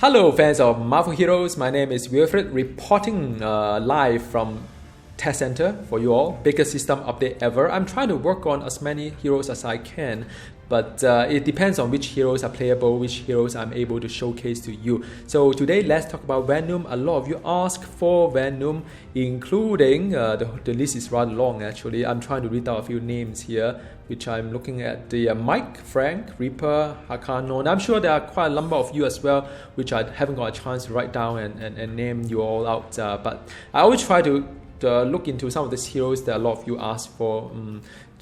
Hello fans of Marvel Heroes, my name is Wilfred reporting live from Test Center for you all. Biggest system update ever. I'm trying to work on as many heroes as I can, but it depends on which heroes are playable, which heroes I'm able to showcase to you. So today let's talk about Venom. A lot of you ask for Venom, including, the list is rather long actually. I'm trying to read out a few names here, which I'm looking at the Mike, Frank, Reaper, Hakano, and I'm sure there are quite a number of you as well, which I haven't got a chance to write down and name you all out. But I always try to look into some of these heroes that a lot of you ask for.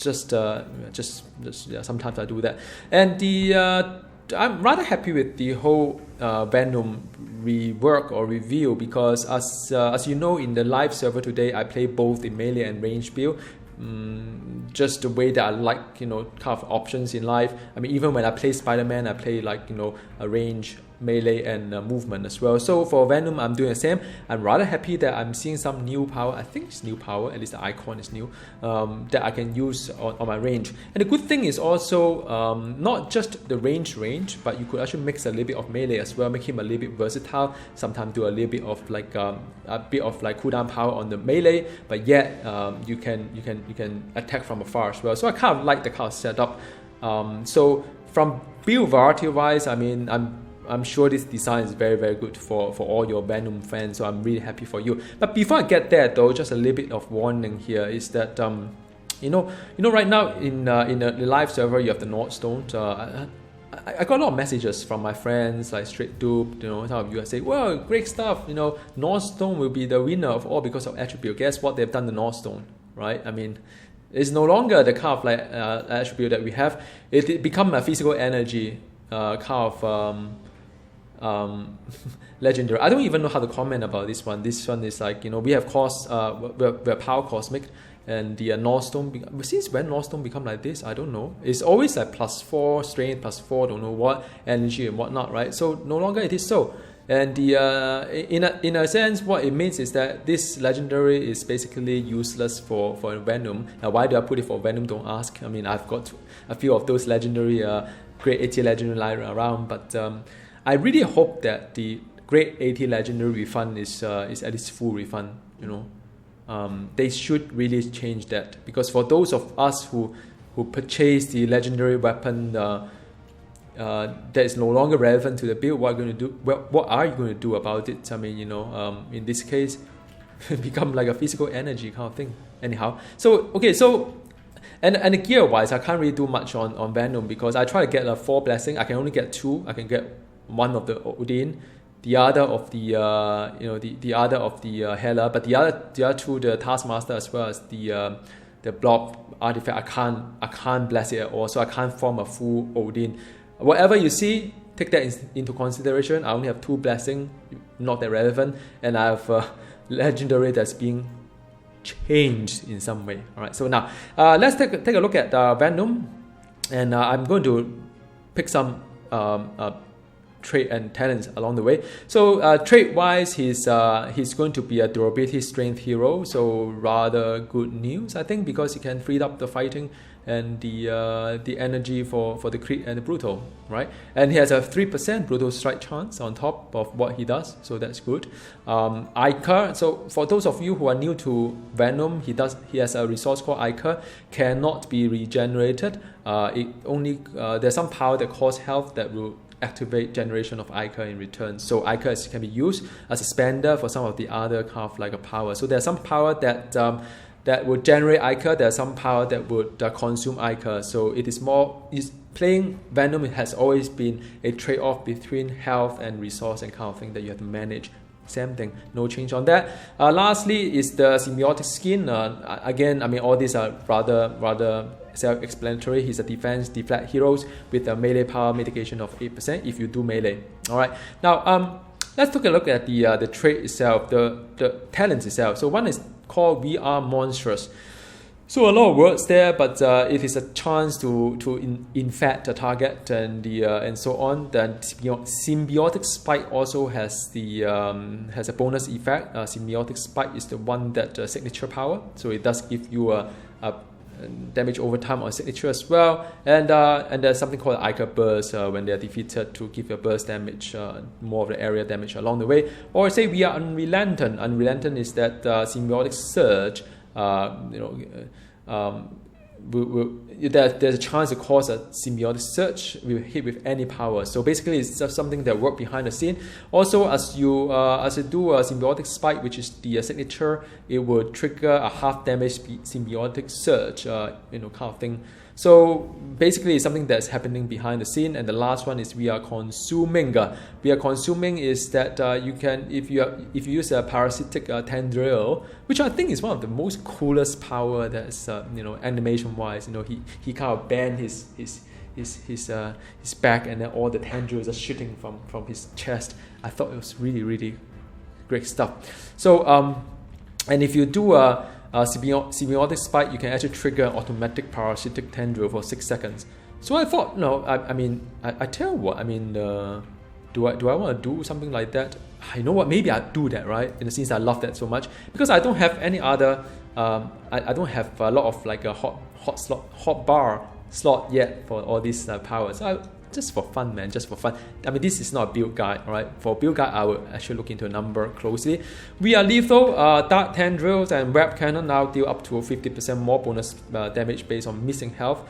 Yeah, sometimes I do that. And I'm rather happy with the whole Venom rework or review, because as you know, in the live server today, I play both the melee and range build. Just the way that I like, kind of options in life. I mean, even when I play Spider-Man, I play like, a range, melee, and movement as well. So for Venom, I'm doing the same. I'm rather happy that I'm seeing some new power. I think it's new power, at least the icon is new, that I can use on my range. And the good thing is also not just the range, but you could actually mix a little bit of melee as well, make him a little bit versatile. Sometimes do a little bit of like a bit of like cooldown power on the melee, but yet you can attack from afar as well. So I kind of like the kind of setup. So from build variety wise, I mean, I'm sure this design is very, very good for all your Venom fans, so I'm really happy for you. But before I get there though, just a little bit of warning here is that right now in the live server you have the Nordstone. I got a lot of messages from my friends like Straight Dupe, some of you are saying, well, great stuff, Nordstone will be the winner of all because of attribute. Guess what they've done to Nordstone, right? I mean, it's no longer the kind of like attribute that we have. It become a physical energy kind of legendary. I don't even know how to comment about this one. This one is like, we have we're power cosmic, and the Nordstone, since when Nordstone become like this, I don't know. It's always like +4 strength, +4 don't know what energy and whatnot, right? So no longer it is so. And the in a sense, what it means is that this legendary is basically useless for Venom. Now, why do I put it for Venom? Don't ask. I mean, I've got a few of those legendary, great 80 legendary lying around, but I really hope that the grade 80 legendary refund is at least full refund. They should really change that, because for those of us who purchase the legendary weapon that is no longer relevant to the build, what are you going to do about it? I mean, in this case, become like a physical energy kind of thing. Anyhow, so okay, so. And the gear wise, I can't really do much on Venom, because I try to get a 4 blessing. I can only get 2. I can get one of the Odin, the other of the the other of the Hela, but the other 2, the Taskmaster as well as the Blob artifact, I can't bless it at all. So I can't form a full Odin. Whatever you see, take that into consideration. I only have 2 blessing, not that relevant, and I have a legendary that's being changed in some way. All right, so now let's take a look at Venom, and I'm going to pick some trait and talents along the way. So trait wise, he's going to be a durability strength hero, so rather good news, I think, because he can free up the fighting and the energy for the crit and the brutal, right? And he has a 3% brutal strike chance on top of what he does, so that's good. Ica, so for those of you who are new to Venom, he has a resource called Ica, cannot be regenerated. It only there's some power that costs health that will activate generation of Ica in return. So Ica can be used as a spender for some of the other kind of like a power. So there's some power that would generate Ica. There's some power that would consume Ica. So playing Venom, it has always been a trade-off between health and resource and kind of thing that you have to manage. Same thing, no change on that. Lastly is the symbiotic skin. Again, I mean, all these are rather self-explanatory. He's a defense deflect heroes with a melee power mitigation of 8% if you do melee. All right. Now, let's take a look at the trait itself, the talents itself. So one is called We Are Monstrous. So a lot of words there, but it is a chance to infect a target and so on. Then symbiotic spike also has a bonus effect. Symbiotic spike is the one that signature power, so it does give you a damage over time on signature as well, and there's something called Ica burst when they're defeated to give a burst damage, more of the area damage along the way. Or say we are unrelentant. Unrelentant is that symbiotic surge. There's a chance to cause a symbiotic surge with hit with any power. So basically, it's just something that works behind the scene. Also, as you do a symbiotic spike, which is the signature, it will trigger a half damage symbiotic surge, kind of thing. So basically, it's something that's happening behind the scene. And the last one is we are consuming. We are consuming is that you can, if you use a parasitic tendril, which I think is one of the most coolest power that's animation wise. He kind of bend his back, and then all the tendrils are shooting from his chest. I thought it was really, really great stuff. So and if you do a symbiotic spike, you can actually trigger an automatic parasitic tendril for 6 seconds. So I thought, I tell you what, do I want to do something like that? You know what, maybe I'd do that, right? In the sense I love that so much, because I don't have any other, I don't have a lot of like a hot bar slot yet for all these powers. So just for fun, man, just for fun. This is not a build guide, right? For build guide, I will actually look into a number closely. We are lethal. Dark tendrils and web cannon now deal up to 50% more bonus damage based on missing health.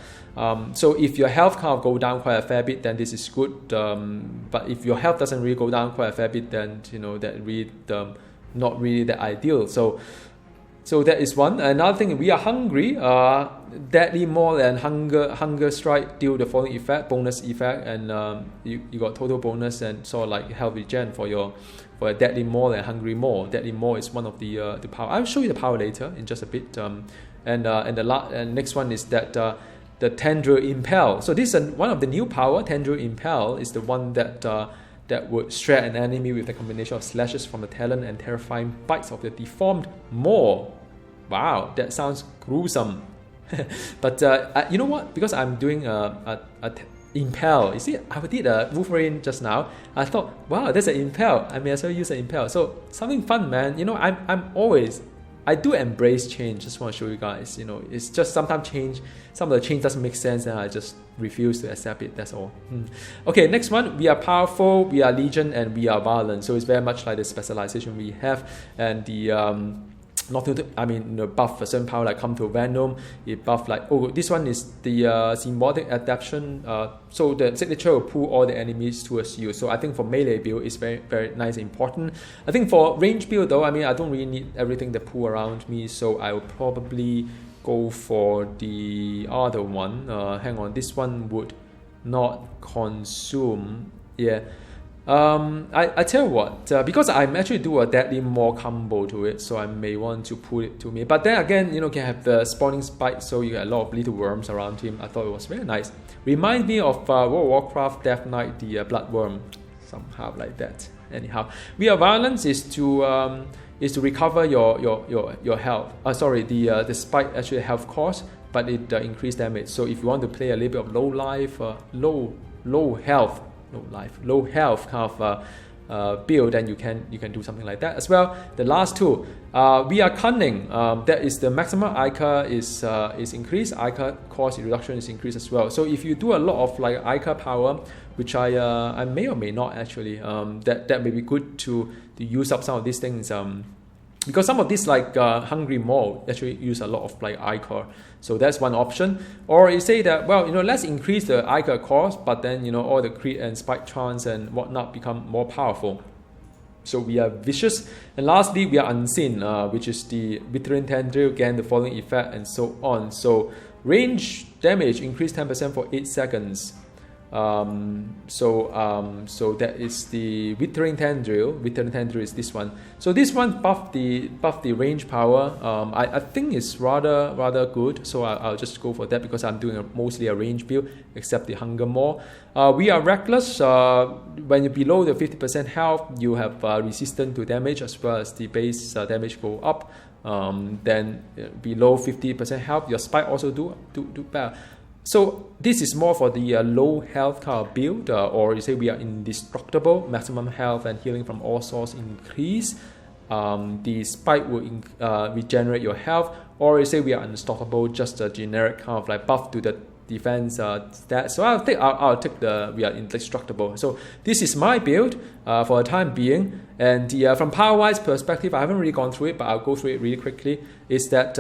So if your health kind of go down quite a fair bit, then this is good. But if your health doesn't really go down quite a fair bit, then that really not really the ideal. So that is one. Another thing, we are hungry. Deadly Maul and Hunger Strike deal the following effect, bonus effect, and you got total bonus and sort of like health regen for a Deadly Maul and Hungry Maul. Deadly Maul is one of the power. I'll show you the power later in just a bit. And next one is that the Tendril Impel. So this is one of the new power. Tendril Impel is the one that would shred an enemy with a combination of slashes from the talon and terrifying bites of the deformed maw. Wow, that sounds gruesome. But you know what? Because I'm doing a impel. You see, I did a Wolverine just now. I thought, wow, there's an impel. I may as well use an impel. So something fun, man. I do embrace change. Just want to show you guys. It's just sometimes some of the change doesn't make sense, and I just refuse to accept it. That's all. Okay, next one. We are powerful, we are legion, and we are violent. So it's very much like the specialization we have, and the buff a certain power, like come to Venom. It buff this one is the symbiotic adaptation. So the signature will pull all the enemies towards you. So I think for melee build, it's very, very nice and important. I think for range build though, I don't really need everything that pull around me. So I will probably go for the other one. Hang on, this one would not consume. Yeah. I tell you what, because I'm actually do a Deadly Maul combo to it, so I may want to pull it to me. But then again, can have the spawning spike, so you get a lot of little worms around him. I thought it was very nice. Remind me of World of Warcraft Death Knight, the Bloodworm, somehow like that. Anyhow, we are violence is to recover your health. The spike actually health cost, but it increase damage. So if you want to play a little bit of low health kind of build, then you can do something like that as well. The last two, we are cunning. That is the maximum Ica is increased. Ica cost reduction is increased as well. So if you do a lot of like Ica power, which I may or may not actually, that may be good to use up some of these things. Because some of these like Hungry Maul actually use a lot of like Ica, so that's one option. Or you say that, well, let's increase the Ica cost, but then all the crit and spike chance and whatnot become more powerful. So we are vicious, and lastly we are unseen, which is the Withering Tendril, again the following effect and so on. So range damage increased 10% for 8 seconds. So that is the Withering Tendril. Withering Tendril is this one. So this one buff the range power. I think it's rather good. So I'll just go for that because I'm doing mostly a range build, except the Hunger Maw. We are reckless. When you're below the 50% health, you have resistance to damage as well as the base damage go up. Then below 50% health, your spike also do better. So this is more for the low health kind of build, or you say we are indestructible, maximum health and healing from all sources increase. the spike will regenerate your health, or you say we are unstoppable, just a generic kind of like buff to the defense stat. So I'll take the we are indestructible. So this is my build for the time being. And from power-wise perspective, I haven't really gone through it, but I'll go through it really quickly. Is that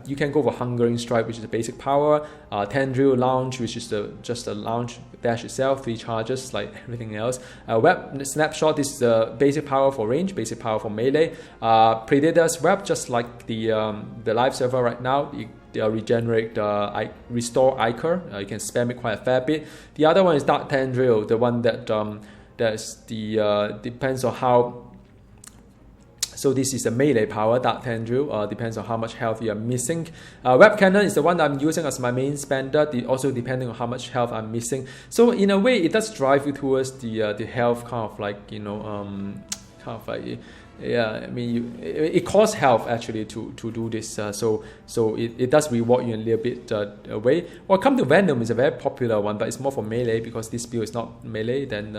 you can go for Hungering Strike, which is the basic power, Tendril Launch, which is just a launch dash itself, 3 charges like everything else. Web Snapshot, this is the basic power for range, basic power for melee. Predator's Web, just like the live server right now. Regenerate, restore Ichor. You can spam it quite a fair bit. The other one is Dark Tendril, the one that that's the depends on how. So this is a melee power, Dark Tendril, depends on how much health you are missing. Web Cannon is the one that I'm using as my main spender, also depending on how much health I'm missing. So in a way, it does drive you towards the health kind of like, kind of like, yeah, I mean, it costs health actually to do this, so it does reward you in a little bit away. Well, come to Venom is a very popular one, but it's more for melee because this build is not melee. Then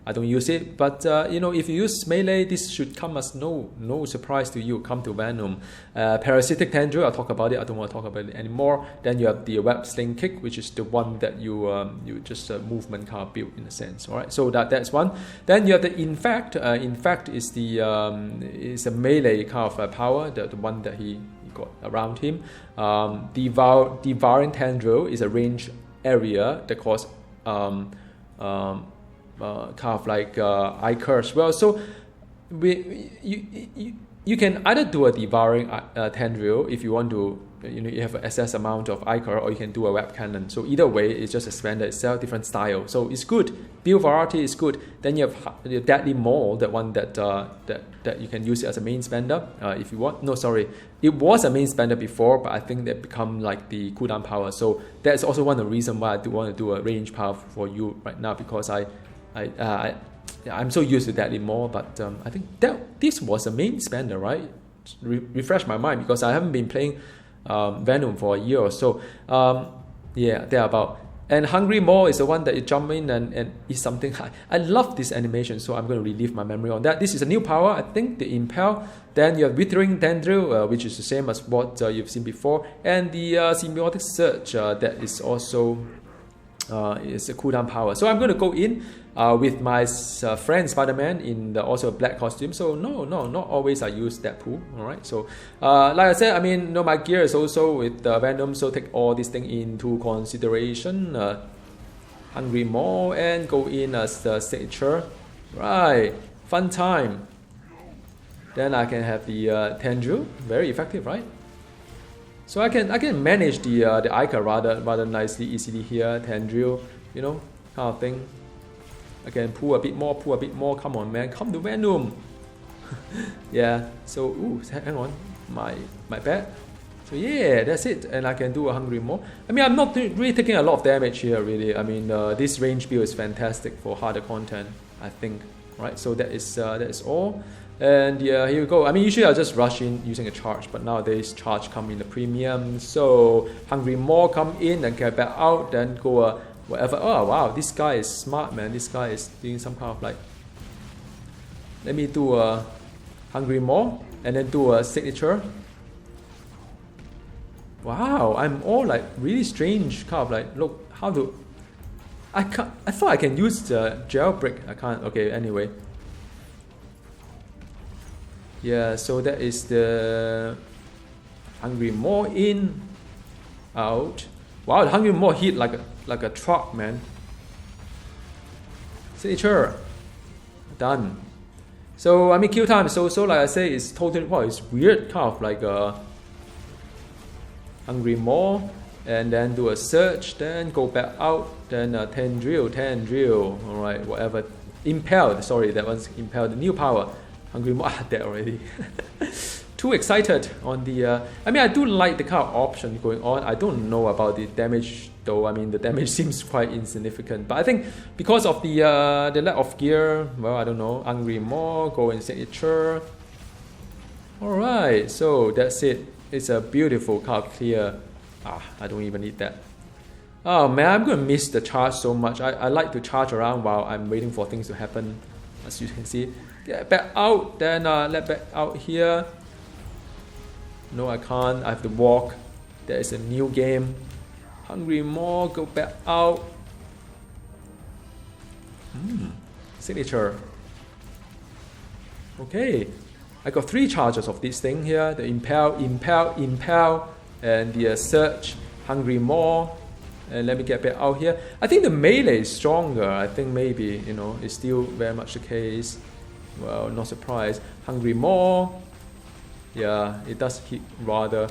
I don't use it. But if you use melee, this should come as no surprise to you. Come to Venom, Parasitic Tendril. I'll talk about it. I don't want to talk about it anymore. Then you have the Web Sling Kick, which is the one that you just movement kind of build in a sense. All right, so that's one. Then you have the Infect. Infect is is a melee kind of power, the one that he got around him. Devouring Tendril is a range area that causes kind of like Ichor as well. So you can either do a Devouring Tendril if you want to, you have an excess amount of Ichor, or you can do a Web Cannon. So either way, it's just a spender itself, different style. So it's good. Build variety is good. Then you have the Deadly Maul, that one that you can use it as a main spender if you want. No, sorry, it was a main spender before, but I think that become like the cooldown power. So that's also one of the reasons why I do want to do a range power for you right now, because I'm so used to Deadly Maul. But I think this was a main spender, right? Refresh my mind, because I haven't been playing Venom for a year or so. Yeah, thereabout. And Hungry Maw is the one that you jump in and eat something. I love this animation, so I'm going to relive my memory on that. This is a new power, I think, the Impel. Then you have Withering Tendril, which is the same as what you've seen before. And the Symbiotic Surge, that is also is a cooldown power. So I'm going to go in with my friend Spider-Man in also a black costume. So no, not always I use Deadpool. All right. So like I said, I mean, my gear is also with Venom. So take all these things into consideration. Hungry Maw and go in as the signature. Right. Fun time. Then I can have the Tendril. Very effective, right? So I can manage the Ichor rather nicely, easily here. Tendril, kind of thing. I can pull a bit more. Come on, man, come to Venom. Yeah. So hang on, my bad. So yeah, that's it, and I can do a Hungry Maw. I mean, I'm not really taking a lot of damage here, really. I mean, this range build is fantastic for harder content, I think. Right. So that is all. And yeah, here we go. I mean, usually I'll just rush in using a charge, but nowadays charge come in the premium. So Hungry Maw come in and get back out, then go whatever. Oh wow, this guy is smart, man. This guy is doing some kind of like. Let me do a Hungry Maw and then do a signature. Wow, I'm all like really strange kind of like, look how to. I thought I can use the jailbreak. I can't. Okay, anyway. Yeah, so that is the Hungry Maw in, out. Wow, the Hungry Maw hit like a truck, man. Signature. Done. So I mean, kill time. So like I say, it's totally it's weird, kind of like a Hungry Maw, and then do a search, then go back out, then Tendril. All right, whatever. Impelled. Sorry, that one's impelled. The new power. Hungry Maw, dead already. Too excited on the. I mean, I do like the kind of option going on. I don't know about the damage though. I mean, the damage seems quite insignificant. But I think because of the lack of gear, well, I don't know. Hungry Maw, go and signature. All right, so that's it. It's a beautiful kind of clear. I don't even need that. Oh man, I'm gonna miss the charge so much. I like to charge around while I'm waiting for things to happen. as you can see. Get back out, then let back out here. No, I can't. I have to walk. There is a new game. Hungry more. Go back out. Signature. Okay. I got 3 charges of this thing here. The impel, and the search. Hungry more. And let me get back out here. I think the melee is stronger. I think maybe, you know, it's still very much the case. Well, not surprised. Hungry more. Yeah, it does hit rather.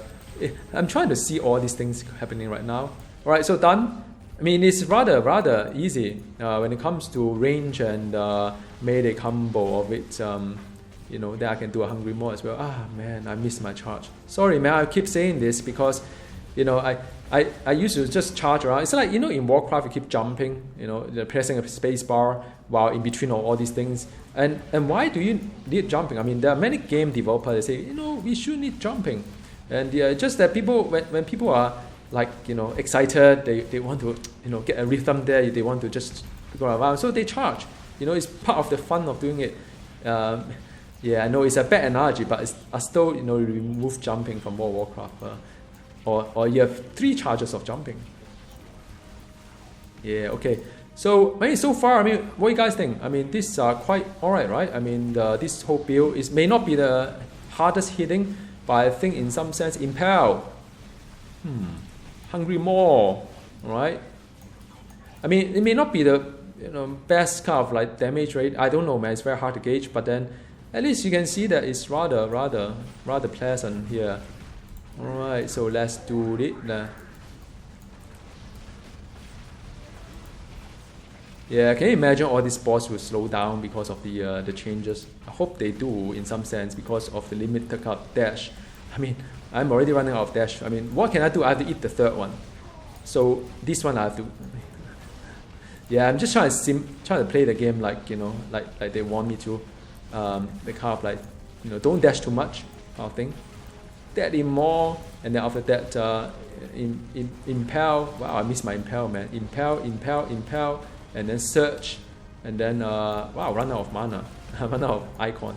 I'm trying to see all these things happening right now. Alright, so done. I mean, it's rather easy when it comes to range and melee combo of it. You know, then I can do a hungry more as well. Ah, man, I missed my charge. Sorry, man, I keep saying this because, you know, I used to just charge around. It's like, you know, in Warcraft, you keep jumping, you know, pressing a space bar while in between all these things. And why do you need jumping? I mean, there are many game developers that say, you know, we should need jumping. And just that people, when people are like, you know, excited, they want to, you know, get a rhythm there, they want to just go around, so they charge. You know, it's part of the fun of doing it. Yeah, I know it's a bad analogy, but it's still, you know, remove jumping from World of Warcraft. Or you have 3 charges of jumping. Yeah, okay. So, I mean, so far, I mean, what do you guys think? I mean, these are quite alright, right? I mean, this whole build may not be the hardest hitting, but I think in some sense, impel. Hungry more, right? I mean, it may not be the, you know, best kind of like damage rate. I don't know, man. It's very hard to gauge, but then at least you can see that it's rather pleasant here. Alright, so let's do it. Yeah, can you imagine all these boss will slow down because of the changes? I hope they do in some sense because of the limited dash. I mean, I'm already running out of dash. I mean, what can I do? I have to eat the 3rd one. So this one I have to. Yeah, I'm just trying to play the game like, you know, like they want me to. The kind of like, you know, don't dash too much kind of thing. That in more, and then after that, impel. Wow, I missed my impel, man. Impel, and then search, and then wow, run out of mana, run out of icon.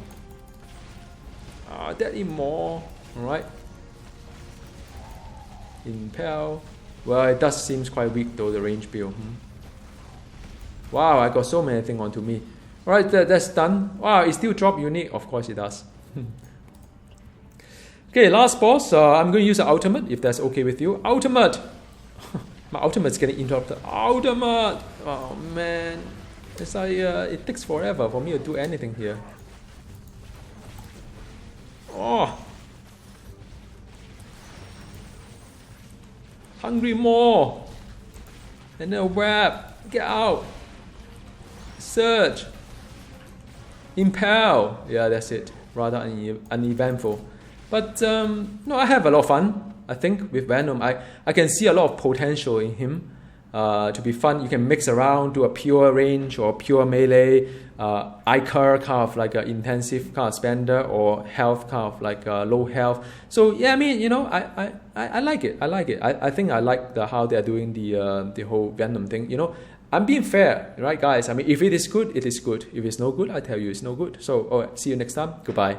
That in more, all right. Impel. Well, it does seems quite weak though, the range build. Wow, I got so many things onto me. All right, that's done. Wow, it still drop unique. Of course it does. Okay, last boss. I'm going to use an ultimate, if that's okay with you. Ultimate! My ultimate's getting interrupted. Ultimate! Oh man. It's like, it takes forever for me to do anything here. Oh! Hungry more! And then web! Get out! Search! Impel! Yeah, that's it. Rather uneventful. But no, I have a lot of fun. I think with Venom, I can see a lot of potential in him to be fun. You can mix around, do a pure range or pure melee, Icar kind of like an intensive kind of spender, or health kind of like low health. So yeah, I mean, you know, I like it. I think I like how they are doing the whole Venom thing. You know, I'm being fair, right, guys? I mean, if it is good, it is good. If it's no good, I tell you it's no good. So, see you next time. Goodbye.